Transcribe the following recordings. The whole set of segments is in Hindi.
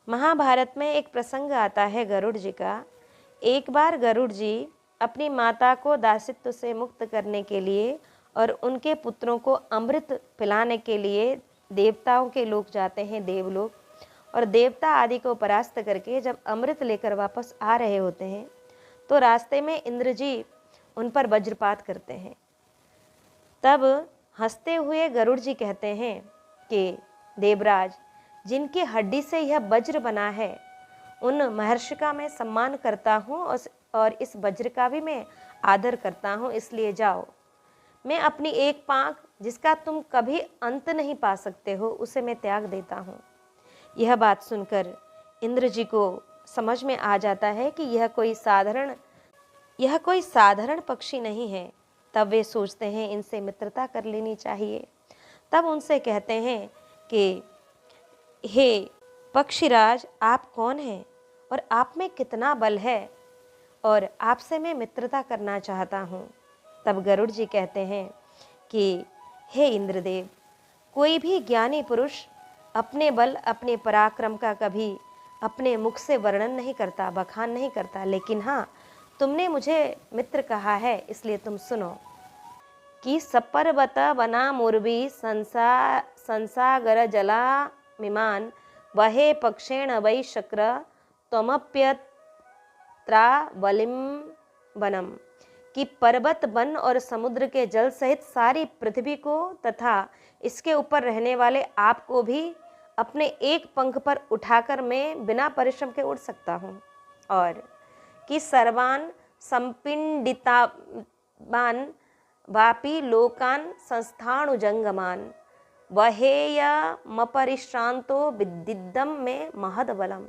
महाभारत में एक प्रसंग आता है गरुड़ जी का। एक बार गरुड़ जी अपनी माता को दासित्व से मुक्त करने के लिए और उनके पुत्रों को अमृत पिलाने के लिए देवताओं के लोक जाते हैं, देवलोक। और देवता आदि को परास्त करके जब अमृत लेकर वापस आ रहे होते हैं तो रास्ते में इंद्र जी उन पर वज्रपात करते हैं। तब हंसते हुए गरुड़ जी कहते हैं कि देवराज, जिनकी हड्डी से यह वज्र बना है उन महर्षि का मैं सम्मान करता हूँ और इस वज्र का भी मैं आदर करता हूँ, इसलिए जाओ। मैं अपनी एक पांख जिसका तुम कभी अंत नहीं पा सकते हो उसे मैं त्याग देता हूँ। यह बात सुनकर इंद्र जी को समझ में आ जाता है कि यह कोई साधारण पक्षी नहीं है। तब वे सोचते हैं इनसे मित्रता कर लेनी चाहिए। तब उनसे कहते हैं कि हे पक्षीराज, आप कौन हैं और आप में कितना बल है, और आपसे मैं मित्रता करना चाहता हूँ। तब गरुड़ जी कहते हैं कि हे इंद्रदेव, कोई भी ज्ञानी पुरुष अपने बल, अपने पराक्रम का कभी अपने मुख से वर्णन नहीं करता, बखान नहीं करता, लेकिन हाँ, तुमने मुझे मित्र कहा है, इसलिए तुम सुनो कि सपर्वत वना मुर्वी संसागर जला मिमान वहे पक्षेण वै शक्र त्वमप्यत्रा बलिम बनम, कि पर्वत, वन और समुद्र के जल सहित सारी पृथ्वी को तथा इसके ऊपर रहने वाले आपको भी अपने एक पंख पर उठाकर मैं बिना परिश्रम के उड़ सकता हूँ, और कि सर्वान संपिंडितान वापि लोकान संस्थाणुजंगमान वहेयमपरिश्रांतो विदिदम में महद बलम,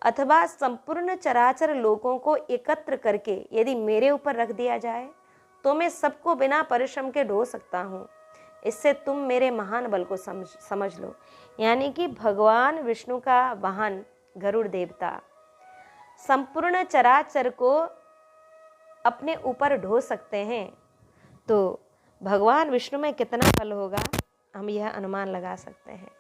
अथवा संपूर्ण चराचर लोगों को एकत्र करके यदि मेरे ऊपर रख दिया जाए तो मैं सबको बिना परिश्रम के ढो सकता हूँ। इससे तुम मेरे महान बल को समझ लो। यानी कि भगवान विष्णु का वाहन गरुड़ देवता संपूर्ण चराचर को अपने ऊपर ढो सकते हैं, तो भगवान विष्णु में कितना बल होगा हम यह अनुमान लगा सकते हैं।